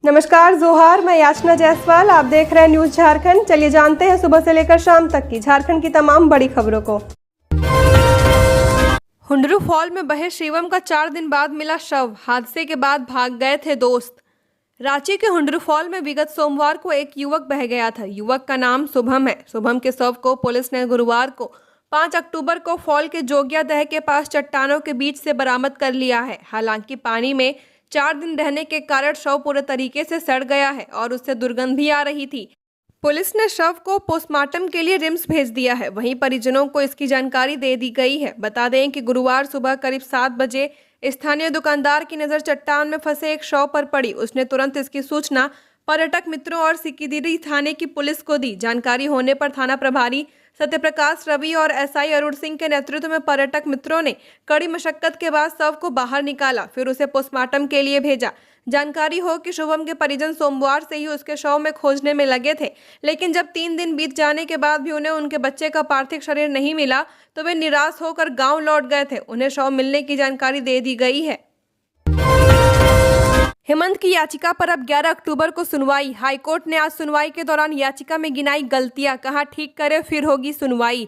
नमस्कार जोहार, मैं याचना जायसवाल। आप देख रहे हैं न्यूज झारखंड। चलिए जानते हैं सुबह से लेकर शाम तक की झारखंड की तमाम बड़ी खबरों को। हुंडरू फॉल में बहे शिवम का 4 दिन बाद मिला शव। हादसे के बाद भाग गए थे दोस्त। रांची के हुंडरू फॉल में विगत सोमवार को एक युवक बह गया था। युवक का नाम शुभम है। शुभम के शव को पुलिस ने गुरुवार को 5 अक्टूबर को फॉल के जोगिया दह के पास चट्टानों के बीच से बरामद कर लिया है। हालांकि पानी में 4 दिन रहने के कारण शव पूरे तरीके से सड़ गया है और उससे दुर्गंध भी आ रही थी। पुलिस ने शव को पोस्टमार्टम के लिए रिम्स भेज दिया है। वहीं परिजनों को इसकी जानकारी दे दी गई है। बता दें कि गुरुवार सुबह करीब 7 बजे स्थानीय दुकानदार की नजर चट्टान में फंसे एक शव पर पड़ी। उसने तुरंत इसकी सूचना पर्यटक मित्रों और सिकिदिरी थाने की पुलिस को दी। जानकारी होने पर थाना प्रभारी सत्यप्रकाश रवि और एसआई अरुण सिंह के नेतृत्व में पर्यटक मित्रों ने कड़ी मशक्कत के बाद शव को बाहर निकाला, फिर उसे पोस्टमार्टम के लिए भेजा। जानकारी हो कि शुभम के परिजन सोमवार से ही उसके शव में खोजने में लगे थे, लेकिन जब 3 दिन बीत जाने के बाद भी उन्हें उनके बच्चे का पार्थिव शरीर नहीं मिला तो वे निराश होकर गांव लौट गए थे। उन्हें शव मिलने की जानकारी दे दी गई है। हेमंत की याचिका पर अब 11 अक्टूबर को सुनवाई। हाईकोर्ट ने आज सुनवाई के दौरान याचिका में गिनाई गलतियां, कहा ठीक करे फिर होगी सुनवाई।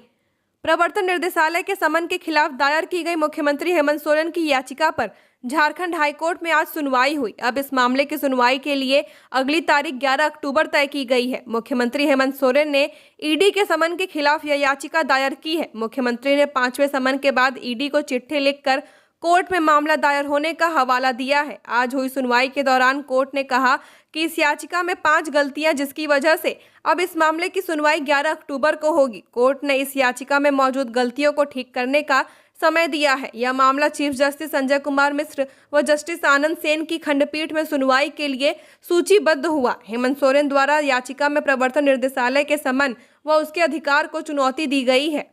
प्रवर्तन निर्देशालय के समन के खिलाफ दायर की गई मुख्यमंत्री हेमंत सोरेन की याचिका पर झारखंड हाईकोर्ट में आज सुनवाई हुई। अब इस मामले की सुनवाई के लिए अगली तारीख 11 अक्टूबर तय की गई है। मुख्यमंत्री हेमंत सोरेन ने ईडी के समन के खिलाफ यह याचिका दायर की है। मुख्यमंत्री ने 5वें समन के बाद ईडी को चिट्ठी लिखकर कोर्ट में मामला दायर होने का हवाला दिया है। आज हुई सुनवाई के दौरान कोर्ट ने कहा कि इस याचिका में 5 गलतियां, जिसकी वजह से अब इस मामले की सुनवाई 11 अक्टूबर को होगी। कोर्ट ने इस याचिका में मौजूद गलतियों को ठीक करने का समय दिया है। यह मामला चीफ जस्टिस संजय कुमार मिश्र व जस्टिस आनंद सेन की खंडपीठ में सुनवाई के लिए सूचीबद्ध हुआ। हेमंत सोरेन द्वारा याचिका में प्रवर्तन निर्देशालय के समन व उसके अधिकार को चुनौती दी गई है।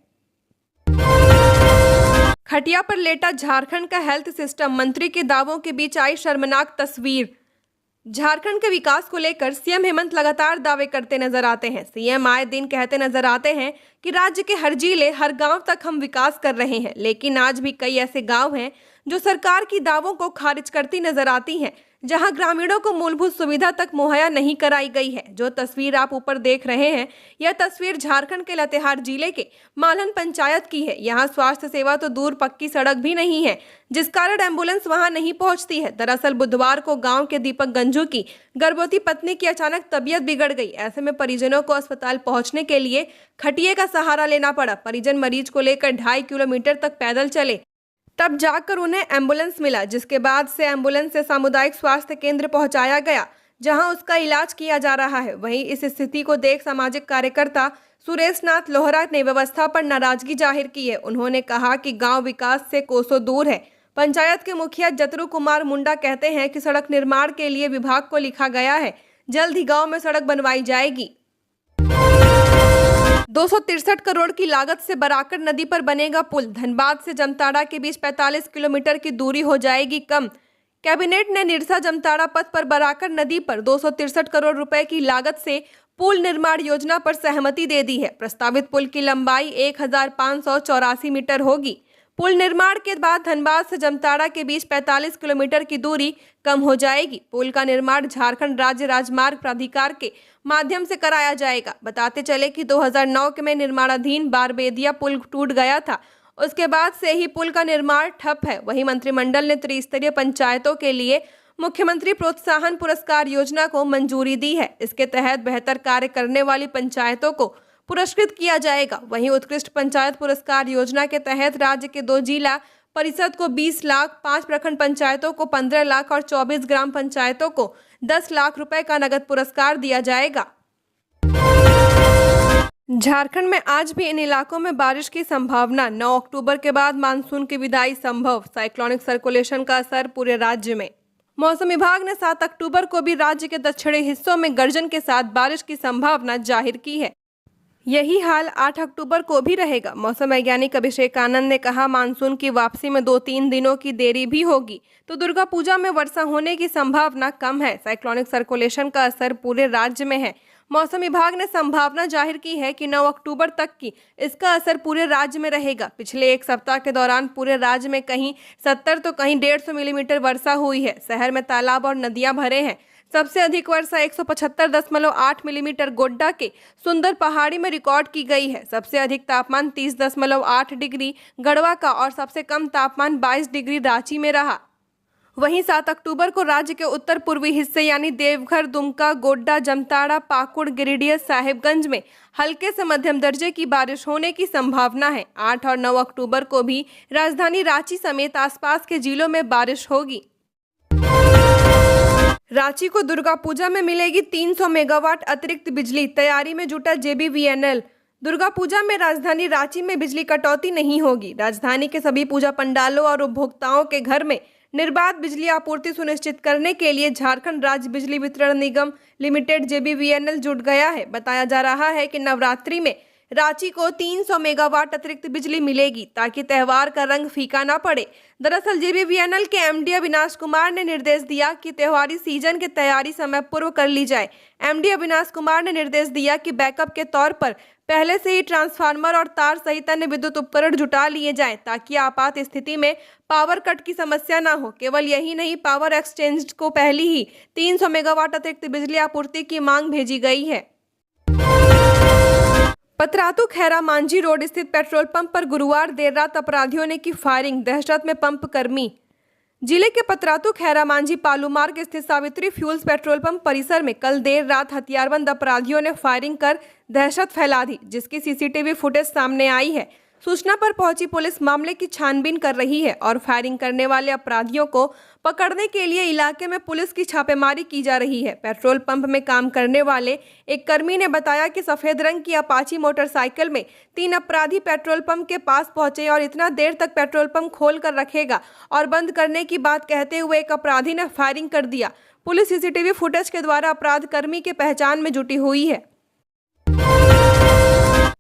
खटिया पर लेटा झारखंड का हेल्थ सिस्टम, मंत्री के दावों के बीच आई शर्मनाक तस्वीर। झारखंड के विकास को लेकर सीएम हेमंत लगातार दावे करते नजर आते हैं। सीएम आए दिन कहते नजर आते हैं कि राज्य के हर जिले, हर गांव तक हम विकास कर रहे हैं, लेकिन आज भी कई ऐसे गांव हैं जो सरकार की दावों को खारिज करती नजर आती हैं, जहां ग्रामीणों को मूलभूत सुविधा तक मुहैया नहीं कराई गई है। जो तस्वीर आप ऊपर देख रहे हैं, यह तस्वीर झारखंड के लातेहार जिले के मालन पंचायत की है। यहां स्वास्थ्य सेवा तो दूर, पक्की सड़क भी नहीं है, जिस कारण एम्बुलेंस वहां नहीं पहुंचती है। दरअसल बुधवार को गांव के दीपक गंजू की गर्भवती पत्नी की अचानक तबीयत बिगड़ गई। ऐसे में परिजनों को अस्पताल पहुंचने के लिए खटिये का सहारा लेना पड़ा। परिजन मरीज को लेकर 2.5 किलोमीटर तक पैदल चले, तब जाकर उन्हें एम्बुलेंस मिला, जिसके बाद से एम्बुलेंस से सामुदायिक स्वास्थ्य केंद्र पहुंचाया गया, जहां उसका इलाज किया जा रहा है। वहीं इस स्थिति को देख सामाजिक कार्यकर्ता सुरेश नाथ लोहरा ने व्यवस्था पर नाराजगी जाहिर की है। उन्होंने कहा कि गांव विकास से कोसों दूर है। पंचायत के मुखिया जतरू कुमार मुंडा कहते हैं कि सड़क निर्माण के लिए विभाग को लिखा गया है, जल्द ही गाँव में सड़क बनवाई जाएगी। 263 करोड़ की लागत से बराकर नदी पर बनेगा पुल। धनबाद से जमताड़ा के बीच 45 किलोमीटर की दूरी हो जाएगी कम। कैबिनेट ने निरसा जमताड़ा पथ पर बराकर नदी पर 263 करोड़ रुपए की लागत से पुल निर्माण योजना पर सहमति दे दी है। प्रस्तावित पुल की लंबाई 1584 मीटर होगी। पुल निर्माण के बाद धनबाद से जमताड़ा के बीच 45 किलोमीटर की दूरी कम हो जाएगी। पुल का निर्माण झारखंड राज्य राजमार्ग प्राधिकार के माध्यम से कराया जाएगा। बताते चले कि 2009 में निर्माणाधीन बारबेदिया पुल टूट गया था। उसके बाद से ही पुल का निर्माण ठप है। वहीं मंत्रिमंडल ने त्रिस्तरीय पंचायतों के लिए मुख्यमंत्री प्रोत्साहन पुरस्कार योजना को मंजूरी दी है। इसके तहत बेहतर कार्य करने वाली पंचायतों को पुरस्कृत किया जाएगा। वहीं उत्कृष्ट पंचायत पुरस्कार योजना के तहत राज्य के 2 जिला परिषद को 20 लाख, 5 प्रखंड पंचायतों को 15 लाख और 24 ग्राम पंचायतों को 10 लाख रुपए का नगद पुरस्कार दिया जाएगा। झारखंड में आज भी इन इलाकों में बारिश की संभावना। 9 अक्टूबर के बाद मानसून की विदाई संभव। साइक्लोनिक सर्कुलेशन का असर पूरे राज्य में। मौसम विभाग ने 7 अक्टूबर को भी राज्य के दक्षिणी हिस्सों में गर्जन के साथ बारिश की संभावना जाहिर की है। यही हाल 8 अक्टूबर को भी रहेगा। मौसम वैज्ञानिक अभिषेक आनंद ने कहा, मानसून की वापसी में 2-3 दिनों की देरी भी होगी तो दुर्गा पूजा में वर्षा होने की संभावना कम है। साइक्लोनिक सर्कुलेशन का असर पूरे राज्य में है। मौसम विभाग ने संभावना जाहिर की है कि 9 अक्टूबर तक की इसका असर पूरे राज्य में रहेगा। पिछले 1 सप्ताह के दौरान पूरे राज्य में कहीं 70 तो कहीं 150 मिलीमीटर वर्षा हुई है। शहर में तालाब और नदियां भरे हैं। सबसे अधिक वर्षा 175.8 मिलीमीटर गोड्डा के सुंदर पहाड़ी में रिकॉर्ड की गई है। सबसे अधिक तापमान 30.8 डिग्री गढ़वा का और सबसे कम तापमान 22 डिग्री रांची में रहा। वहीं 7 अक्टूबर को राज्य के उत्तर पूर्वी हिस्से यानी देवघर, दुमका, गोड्डा, जामताड़ा, पाकुड़, गिरिडीह, साहिबगंज में हल्के से मध्यम दर्जे की बारिश होने की संभावना है। 8 और 9 अक्टूबर को भी राजधानी रांची समेत आसपास के जिलों में बारिश होगी। रांची को दुर्गा पूजा में मिलेगी 300 मेगावाट अतिरिक्त बिजली, तैयारी में जुटा JBVNL। दुर्गा पूजा में राजधानी रांची में बिजली कटौती नहीं होगी। राजधानी के सभी पूजा पंडालों और उपभोक्ताओं के घर में निर्बाध बिजली आपूर्ति सुनिश्चित करने के लिए झारखंड राज्य बिजली वितरण निगम लिमिटेड JBVNL जुट गया है। बताया जा रहा है कि नवरात्रि में रांची को 300 मेगावाट अतिरिक्त बिजली मिलेगी ताकि त्योहार का रंग फीका ना पड़े। दरअसल JBVNL के MD अविनाश कुमार ने निर्देश दिया कि त्योहारी सीजन की तैयारी समय पूर्व कर ली जाए। MD अविनाश कुमार ने निर्देश दिया कि बैकअप के तौर पर पहले से ही ट्रांसफार्मर और तार सहित अन्य विद्युत उपकरण जुटा लिए जाएं ताकि आपात स्थिति में पावर कट की समस्या ना हो। केवल यही नहीं, पावर एक्सचेंज को पहले ही 300 मेगावाट अतिरिक्त बिजली आपूर्ति की मांग भेजी गई है। पतरातू खैरा मांझी रोड स्थित पेट्रोल पंप पर गुरुवार देर रात अपराधियों ने की फायरिंग, दहशत में पंप कर्मी। जिले के पतरातू खैरा मांझी पालू मार्ग स्थित सावित्री फ्यूल्स पेट्रोल पंप परिसर में कल देर रात हथियारबंद अपराधियों ने फायरिंग कर दहशत फैला दी, जिसकी CCTV फुटेज सामने आई है। सूचना पर पहुंची पुलिस मामले की छानबीन कर रही है और फायरिंग करने वाले अपराधियों को पकड़ने के लिए इलाके में पुलिस की छापेमारी की जा रही है। पेट्रोल पंप में काम करने वाले एक कर्मी ने बताया कि सफेद रंग की अपाची मोटरसाइकिल में 3 अपराधी पेट्रोल पंप के पास पहुंचे और इतना देर तक पेट्रोल पंप खोल कर रखेगा और बंद करने की बात कहते हुए एक अपराधी ने फायरिंग कर दिया। पुलिस CCTV फुटेज के द्वारा अपराध कर्मी की पहचान में जुटी हुई है।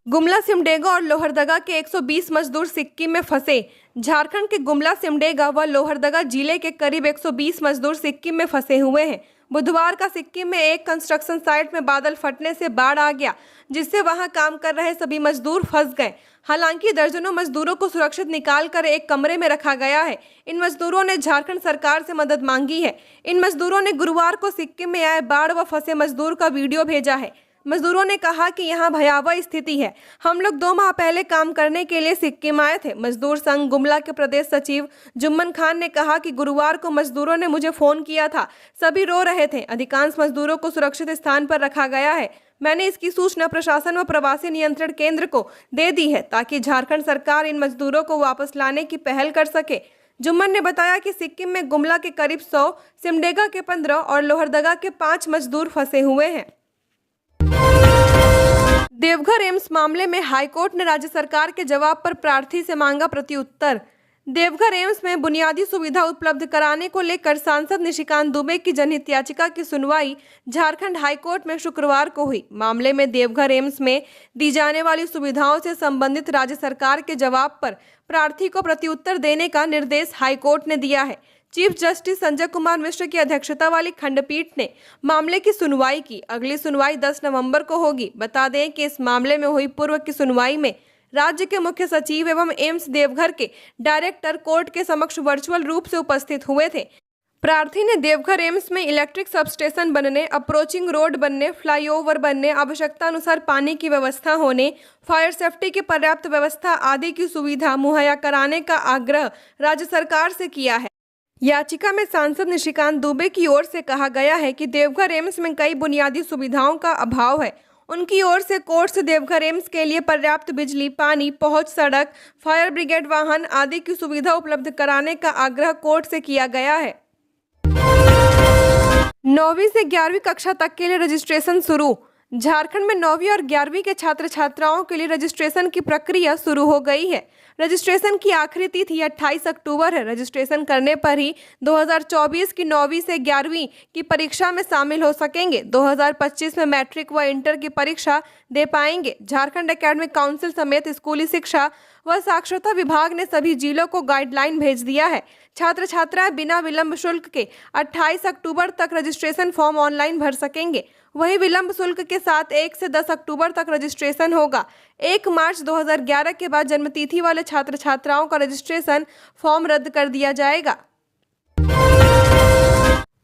गुमला, सिमडेगा और लोहरदगा के 120 मजदूर सिक्किम में फंसे। झारखंड के गुमला, सिमडेगा व लोहरदगा जिले के करीब 120 मजदूर सिक्किम में फंसे हुए हैं। बुधवार का सिक्किम में एक कंस्ट्रक्शन साइट में बादल फटने से बाढ़ आ गया, जिससे वहां काम कर रहे सभी मजदूर फंस गए। हालांकि दर्जनों मजदूरों को सुरक्षित निकालकर एक कमरे में रखा गया है। इन मजदूरों ने झारखंड सरकार से मदद मांगी है। इन मजदूरों ने गुरुवार को सिक्किम में आए बाढ़ व फंसे मजदूर का वीडियो भेजा है। मजदूरों ने कहा कि यहां भयावह स्थिति है। हम लोग 2 माह पहले काम करने के लिए सिक्किम आए थे। मजदूर संघ गुमला के प्रदेश सचिव जुम्मन खान ने कहा कि गुरुवार को मजदूरों ने मुझे फोन किया था, सभी रो रहे थे। अधिकांश मजदूरों को सुरक्षित स्थान पर रखा गया है। मैंने इसकी सूचना प्रशासन व प्रवासी नियंत्रण केंद्र को दे दी है ताकि झारखंड सरकार इन मजदूरों को वापस लाने की पहल कर सके। जुम्मन ने बताया कि सिक्किम में गुमला के करीब 100, सिमडेगा के 15 और लोहरदगा के 5 मजदूर फंसे हुए हैं। देवघर एम्स मामले में हाईकोर्ट ने राज्य सरकार के जवाब पर प्रार्थी से मांगा प्रत्युत्तर। देवघर एम्स में बुनियादी सुविधा उपलब्ध कराने को लेकर सांसद निशिकांत दुबे की जनहित याचिका की सुनवाई झारखंड हाईकोर्ट में शुक्रवार को हुई। मामले में देवघर एम्स में दी जाने वाली सुविधाओं से संबंधित राज्य सरकार के जवाब पर प्रार्थी को प्रत्युत्तर देने का निर्देश हाईकोर्ट ने दिया है। चीफ जस्टिस संजय कुमार मिश्र की अध्यक्षता वाली खंडपीठ ने मामले की सुनवाई की। अगली सुनवाई 10 नवंबर को होगी। बता दें कि इस मामले में हुई पूर्व की सुनवाई में राज्य के मुख्य सचिव एवं एम्स देवघर के डायरेक्टर कोर्ट के समक्ष वर्चुअल रूप से उपस्थित हुए थे। प्रार्थी ने देवघर एम्स में इलेक्ट्रिक सबस्टेशन बनने, अप्रोचिंग रोड बनने, फ्लाईओवर बनने, आवश्यकता अनुसार पानी की व्यवस्था होने, फायर सेफ्टी की पर्याप्त व्यवस्था आदि की सुविधा मुहैया कराने का आग्रह राज्य सरकार से किया है। याचिका में सांसद निशिकांत दुबे की ओर से कहा गया है कि देवघर एम्स में कई बुनियादी सुविधाओं का अभाव है। उनकी ओर से कोर्ट से देवघर एम्स के लिए पर्याप्त बिजली, पानी, पहुंच, सड़क, फायर ब्रिगेड वाहन आदि की सुविधा उपलब्ध कराने का आग्रह कोर्ट से किया गया है। 9वीं से 11वीं कक्षा तक के लिए रजिस्ट्रेशन शुरू। झारखंड में 9वीं और 11वीं के छात्र छात्राओं के लिए रजिस्ट्रेशन की प्रक्रिया शुरू हो गई है। रजिस्ट्रेशन की आखिरी तिथि 28 अक्टूबर है। रजिस्ट्रेशन करने पर ही 2024 की 9वीं से 11वीं की परीक्षा में शामिल हो सकेंगे। 2025 में मैट्रिक व इंटर की परीक्षा दे पाएंगे। झारखंड एकेडमिक काउंसिल समेत स्कूली शिक्षा व साक्षरता विभाग ने सभी जिलों को गाइडलाइन भेज दिया है। छात्र छात्राएं बिना विलंब शुल्क के 28 अक्टूबर तक रजिस्ट्रेशन फॉर्म ऑनलाइन भर सकेंगे। वहीं विलंब शुल्क के साथ 1 से 10 अक्टूबर तक रजिस्ट्रेशन होगा। 1 मार्च 2011 के बाद जन्मतिथि वाले छात्र छात्राओं का रजिस्ट्रेशन फॉर्म रद्द कर दिया जाएगा।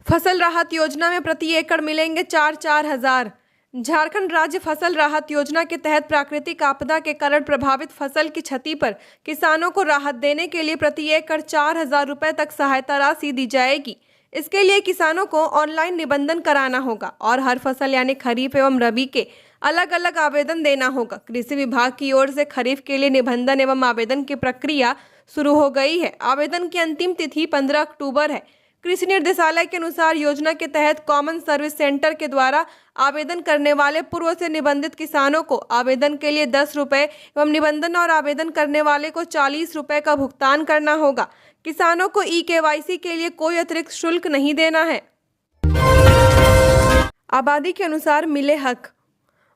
फसल राहत योजना में प्रति एकड़ मिलेंगे 4,000। झारखंड राज्य फसल राहत योजना के तहत प्राकृतिक आपदा के कारण प्रभावित फसल की क्षति पर किसानों को राहत देने के लिए प्रति एकड़ 4,000 रुपए तक सहायता राशि दी जाएगी। इसके लिए किसानों को ऑनलाइन निबंधन कराना होगा और हर फसल यानी खरीफ एवं रबी के अलग अलग आवेदन देना होगा। कृषि विभाग की ओर से खरीफ के लिए निबंधन एवं आवेदन की प्रक्रिया शुरू हो गई है। आवेदन की अंतिम तिथि 15 अक्टूबर है। कृषि निर्देशालय के अनुसार योजना के तहत कॉमन सर्विस सेंटर के द्वारा आवेदन करने वाले पूर्व से निबंधित किसानों को आवेदन के लिए 10 रुपए एवं निबंधन और आवेदन करने वाले को 40 रुपए का भुगतान करना होगा। किसानों को ई-केवाईसी के लिए कोई अतिरिक्त शुल्क नहीं देना है। आबादी के अनुसार मिले हक।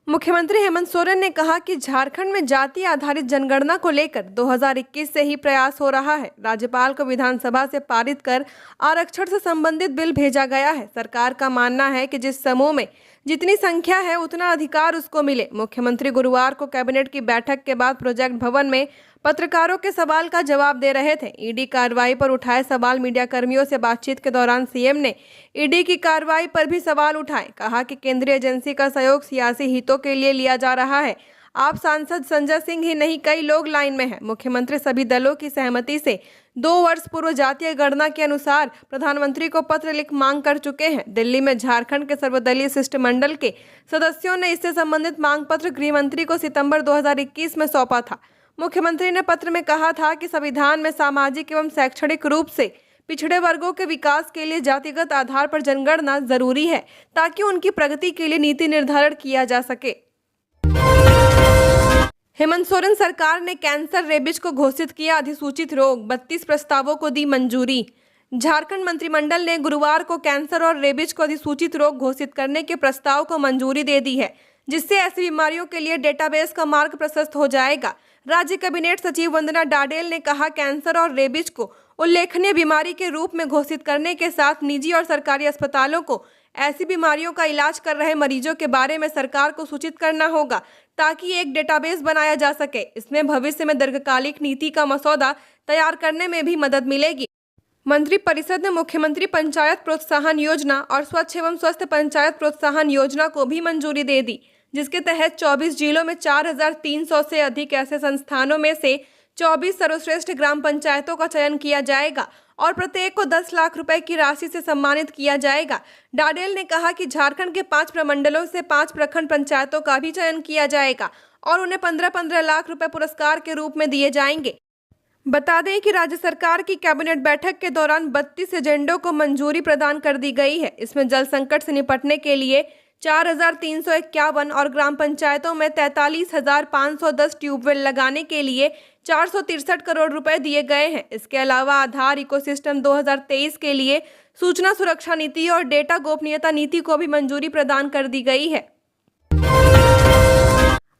मुख्यमंत्री हेमंत सोरेन ने कहा कि झारखंड में जाति आधारित जनगणना को लेकर 2021 से ही प्रयास हो रहा है। राज्यपाल को विधानसभा से पारित कर आरक्षण से संबंधित बिल भेजा गया है। सरकार का मानना है कि जिस समूह में जितनी संख्या है उतना अधिकार उसको मिले। मुख्यमंत्री गुरुवार को कैबिनेट की बैठक के बाद प्रोजेक्ट भवन में पत्रकारों के सवाल का जवाब दे रहे थे। ईडी कार्रवाई पर उठाए सवाल मीडिया कर्मियों से बातचीत के दौरान सीएम ने ईडी की कार्रवाई पर भी सवाल उठाए। कहा कि केंद्रीय एजेंसी का सहयोग सियासी हितों के लिए लिया जा रहा है। आप सांसद संजय सिंह ही नहीं, कई लोग लाइन में हैं। मुख्यमंत्री सभी दलों की सहमति से 2 वर्ष पूर्व जातीय गणना के अनुसार प्रधानमंत्री को पत्र लिख मांग कर चुके हैं। दिल्ली में झारखंड के सर्वदलीय शिष्टमंडल के सदस्यों ने इससे संबंधित मांग पत्र गृह मंत्री को सितंबर 2021 में सौंपा था। मुख्यमंत्री ने पत्र में कहा था कि संविधान में सामाजिक एवं शैक्षणिक रूप से पिछड़े वर्गों के विकास के लिए जातिगत आधार पर जनगणना जरूरी है ताकि उनकी प्रगति के लिए नीति निर्धारण किया जा सके। हेमंत सोरेन सरकार ने कैंसर रेबीज को घोषित किया अधिसूचित रोग। 32 प्रस्तावों को दी मंजूरी। झारखंड मंत्रिमंडल ने गुरुवार को कैंसर और रेबीज को अधिसूचित रोग घोषित करने के प्रस्ताव को मंजूरी दे दी है, जिससे ऐसी बीमारियों के लिए डेटाबेस का मार्ग प्रशस्त हो जाएगा। राज्य कैबिनेट सचिव वंदना डाडेल ने कहा, कैंसर और रेबीज को उल्लेखनीय बीमारी के रूप में घोषित करने के साथ निजी और सरकारी अस्पतालों को ऐसी बीमारियों का इलाज कर रहे मरीजों के बारे में सरकार को सूचित करना होगा ताकि एक डेटाबेस बनाया जा सके। इसमें भविष्य में दीर्घकालिक नीति का मसौदा तैयार करने में भी मदद मिलेगी। मंत्रिपरिषद ने मुख्यमंत्री पंचायत प्रोत्साहन योजना और स्वच्छ एवं स्वस्थ पंचायत प्रोत्साहन योजना को भी मंजूरी दे दी, जिसके तहत 24 जिलों में 4,300 से अधिक ऐसे संस्थानों में से 24 सर्वश्रेष्ठ ग्राम पंचायतों का चयन किया जाएगा और प्रत्येक को 10 लाख रुपए की राशि से सम्मानित किया जाएगा। डाडेल ने कहा कि झारखंड के 5 प्रमंडलों से 5 प्रखंड पंचायतों का भी चयन किया जाएगा और उन्हें 15-15 लाख रुपए पुरस्कार के रूप में दिए जाएंगे। बता दें कि राज्य सरकार की कैबिनेट बैठक के दौरान 32 एजेंडों को मंजूरी प्रदान कर दी गई है। इसमें जल संकट से निपटने के लिए 4,351 और ग्राम पंचायतों में 43,510 ट्यूबवेल लगाने के लिए 463 करोड़ रुपए दिए गए हैं। इसके अलावा आधार इकोसिस्टम 2023 के लिए सूचना सुरक्षा नीति और डेटा गोपनीयता नीति को भी मंजूरी प्रदान कर दी गई है।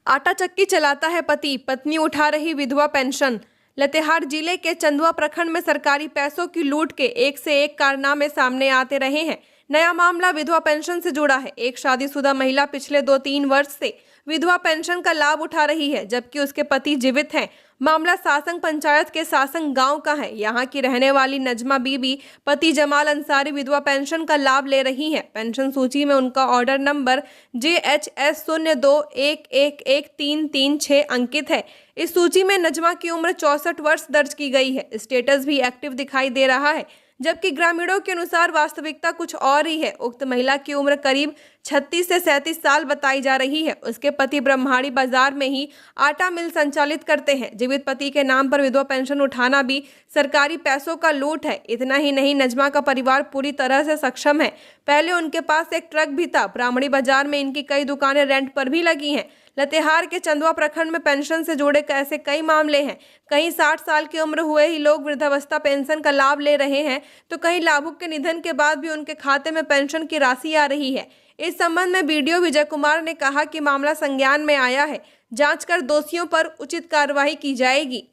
आटा चक्की चलाता है पति, पत्नी उठा रही विधवा पेंशन। लातेहार जिले के चंदवा प्रखंड में सरकारी पैसों की लूट के एक से एक कारनामे सामने आते रहे हैं। नया मामला विधवा पेंशन से जुड़ा है। एक शादीशुदा महिला पिछले 2-3 वर्ष से विधवा पेंशन का लाभ उठा रही है, जबकि उसके पति जीवित हैं। मामला सासंग पंचायत के सासंग गांव का है। यहां की रहने वाली नजमा बीबी पति जमाल अंसारी विधवा पेंशन का लाभ ले रही हैं। पेंशन सूची में उनका ऑर्डर नंबर JHS 02111336 अंकित है। इस सूची में नजमा की उम्र 64 वर्ष दर्ज की गई है। स्टेटस भी एक्टिव दिखाई दे रहा है, जबकि ग्रामीणों के अनुसार वास्तविकता कुछ और ही है। उक्त महिला की उम्र करीब 36 से 37 साल बताई जा रही है। उसके पति ब्रह्माड़ी बाजार में ही आटा मिल संचालित करते हैं। जीवित पति के नाम पर विधवा पेंशन उठाना भी सरकारी पैसों का लूट है। इतना ही नहीं, नजमा का परिवार पूरी तरह से सक्षम है। पहले उनके पास एक ट्रक भी था। ब्राह्मणी बाजार में इनकी कई दुकानें रेंट पर भी लगी हैं। लातेहार के चंदवा प्रखंड में पेंशन से जुड़े ऐसे कई मामले हैं। कहीं 60 साल की उम्र हुए ही लोग वृद्धावस्था पेंशन का लाभ ले रहे हैं, तो कहीं लाभुक के निधन के बाद भी उनके खाते में पेंशन की राशि आ रही है। इस संबंध में बीडीओ विजय कुमार ने कहा कि मामला संज्ञान में आया है, जांच कर दोषियों पर उचित कार्रवाई की जाएगी।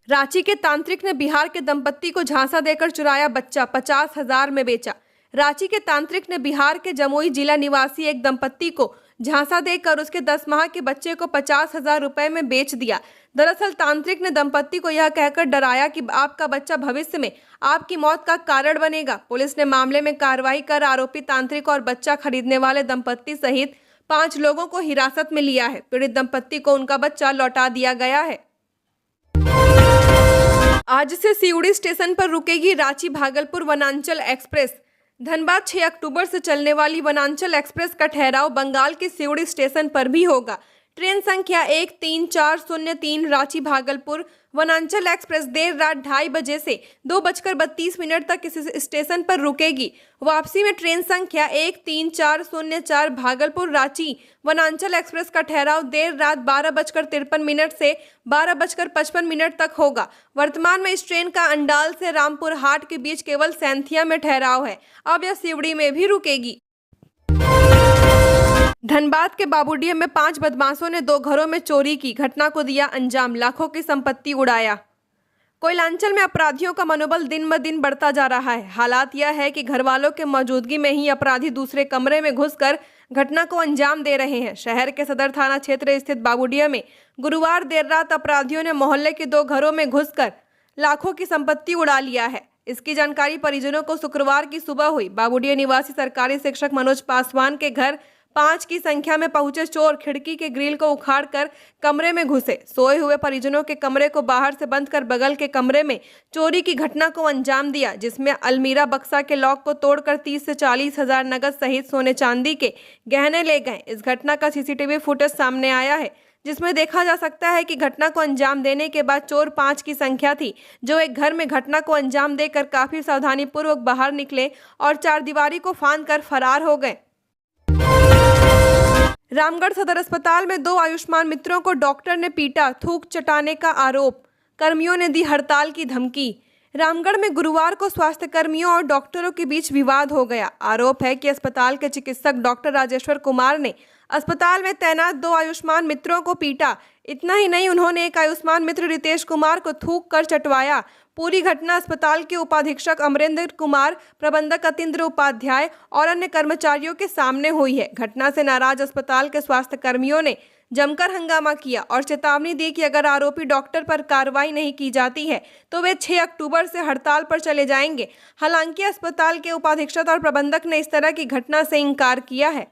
रांची के तांत्रिक ने बिहार के दंपत्ति को झांसा देकर चुराया बच्चा, 50,000 में बेचा। रांची के तांत्रिक ने बिहार के जमुई जिला निवासी एक दंपत्ति को झांसा देकर उसके 10 माह के बच्चे को 50,000 रुपए में बेच दिया। दरअसल तांत्रिक ने दंपत्ति को यह कहकर डराया कि आपका बच्चा भविष्य में आपकी मौत का कारण बनेगा। पुलिस ने मामले में कार्रवाई कर आरोपी तांत्रिक और बच्चा खरीदने वाले दंपत्ति सहित 5 लोगों को हिरासत में लिया है। पीड़ित दंपत्ति को उनका बच्चा लौटा दिया गया है। आज से सीउड़ी स्टेशन पर रुकेगी रांची भागलपुर वनांचल एक्सप्रेस। धनबाद 6 अक्टूबर से चलने वाली वनांचल एक्सप्रेस का ठहराव बंगाल के सीउड़ी स्टेशन पर भी होगा। ट्रेन संख्या 13403 रांची भागलपुर वनांचल एक्सप्रेस देर रात 2:30 बजे से 2:32 तक इस स्टेशन पर रुकेगी। वापसी में ट्रेन संख्या 13404 भागलपुर रांची वनांचल एक्सप्रेस का ठहराव देर रात 12:53 से 12:55 तक होगा। वर्तमान में इस ट्रेन का अंडाल से रामपुर हाट के बीच केवल सैंथिया में ठहराव है। अब यह सीवड़ी में भी रुकेगी। धनबाद के बाबूडीह में 5 बदमाशों ने 2 घरों में चोरी की घटना को दिया अंजाम, लाखों की संपत्ति उड़ाया। कोयलांचल में अपराधियों का मनोबल दिन ब दिन बढ़ता जा रहा है। हालात यह है कि घर वालों के मौजूदगी में ही अपराधी दूसरे कमरे में घुसकर घटना को अंजाम दे रहे हैं। शहर के सदर थाना क्षेत्र स्थित बाबूडीह में गुरुवार देर रात अपराधियों ने मोहल्ले के 2 घरों में घुसकर लाखों की संपत्ति उड़ा लिया है। इसकी जानकारी परिजनों को शुक्रवार की सुबह हुई। बाबूडीह निवासी सरकारी शिक्षक मनोज पासवान के घर 5 की संख्या में पहुंचे चोर खिड़की के ग्रिल को उखाड़कर कमरे में घुसे। सोए हुए परिजनों के कमरे को बाहर से बंद कर बगल के कमरे में चोरी की घटना को अंजाम दिया, जिसमें अलमीरा बक्सा के लॉक को तोड़कर 30 से 40 हजार नगद सहित सोने चांदी के गहने ले गए। इस घटना का सीसीटीवी फुटेज सामने आया है, जिसमें देखा जा सकता है कि घटना को अंजाम देने के बाद चोर 5 की संख्या थी, जो एक घर में घटना को अंजाम देकर काफी सावधानीपूर्वक बाहर निकले और चारदीवारी को फांदकर फरार हो गए। रामगढ़ सदर अस्पताल में 2 आयुष्मान मित्रों को डॉक्टर ने पीटा, थूक चटाने का आरोप। कर्मियों ने दी हड़ताल की धमकी। रामगढ़ में गुरुवार को स्वास्थ्य कर्मियों और डॉक्टरों के बीच विवाद हो गया। आरोप है कि अस्पताल के चिकित्सक डॉक्टर राजेश्वर कुमार ने अस्पताल में तैनात 2 आयुष्मान मित्रों को पीटा। इतना ही नहीं, उन्होंने एक आयुष्मान मित्र रितेश कुमार को थूक कर चटवाया। पूरी घटना अस्पताल के उपाधीक्षक अमरेंद्र कुमार, प्रबंधक अतीन्द्र उपाध्याय और अन्य कर्मचारियों के सामने हुई है। घटना से नाराज अस्पताल के स्वास्थ्य कर्मियों ने जमकर हंगामा किया और चेतावनी दी कि अगर आरोपी डॉक्टर पर कार्रवाई नहीं की जाती है तो वे 6 अक्टूबर से हड़ताल पर चले जाएंगे। हालांकि अस्पताल के उपाधीक्षक और प्रबंधक ने इस तरह की घटना से इंकार किया है।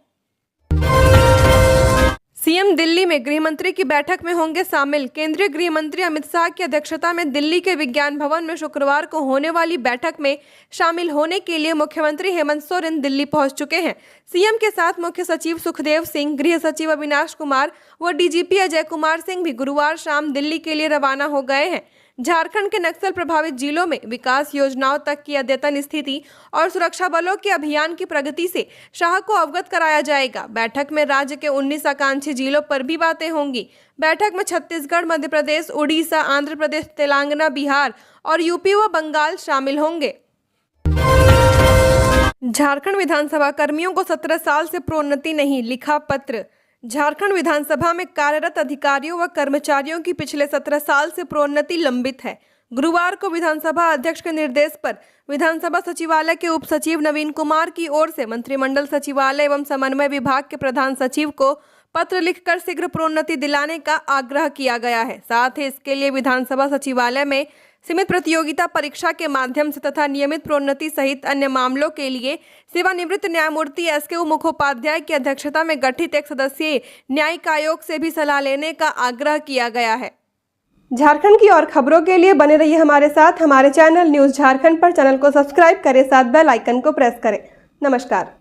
सीएम दिल्ली में गृह मंत्री की बैठक में होंगे शामिल। केंद्रीय गृह मंत्री अमित शाह की अध्यक्षता में दिल्ली के विज्ञान भवन में शुक्रवार को होने वाली बैठक में शामिल होने के लिए मुख्यमंत्री हेमंत सोरेन दिल्ली पहुंच चुके हैं। सीएम के साथ मुख्य सचिव सुखदेव सिंह, गृह सचिव अविनाश कुमार व डीजीपी अजय कुमार सिंह भी गुरुवार शाम दिल्ली के लिए रवाना हो गए हैं। झारखंड के नक्सल प्रभावित जिलों में विकास योजनाओं तक की अद्यतन स्थिति और सुरक्षा बलों के अभियान की प्रगति से शाह को अवगत कराया जाएगा। बैठक में राज्य के 19 आकांक्षी जिलों पर भी बातें होंगी। बैठक में छत्तीसगढ़, मध्य प्रदेश, उड़ीसा, आंध्र प्रदेश, तेलंगाना, बिहार और यूपी व बंगाल शामिल होंगे। झारखंड विधानसभा कर्मियों को 17 साल से प्रोन्नति नहीं, लिखा पत्र। झारखंड विधानसभा में कार्यरत अधिकारियों व कर्मचारियों की पिछले 17 साल से प्रोन्नति लंबित है। गुरुवार को विधानसभा अध्यक्ष के निर्देश पर विधानसभा सचिवालय के उप सचिव नवीन कुमार की ओर से मंत्रिमंडल सचिवालय एवं समन्वय विभाग के प्रधान सचिव को पत्र लिखकर शीघ्र प्रोन्नति दिलाने का आग्रह किया गया है। साथ ही इसके लिए विधानसभा सचिवालय में सीमित प्रतियोगिता परीक्षा के माध्यम से तथा नियमित प्रोन्नति सहित अन्य मामलों के लिए सेवानिवृत्त न्यायमूर्ति SK मुखोपाध्याय की अध्यक्षता में गठित एक सदस्यीय न्यायिक आयोग से भी सलाह लेने का आग्रह किया गया है। झारखंड की और खबरों के लिए बने रहिए हमारे साथ। हमारे चैनल न्यूज़ झारखंड पर चैनल को सब्सक्राइब करें, साथ बेल आइकन को प्रेस करें। नमस्कार।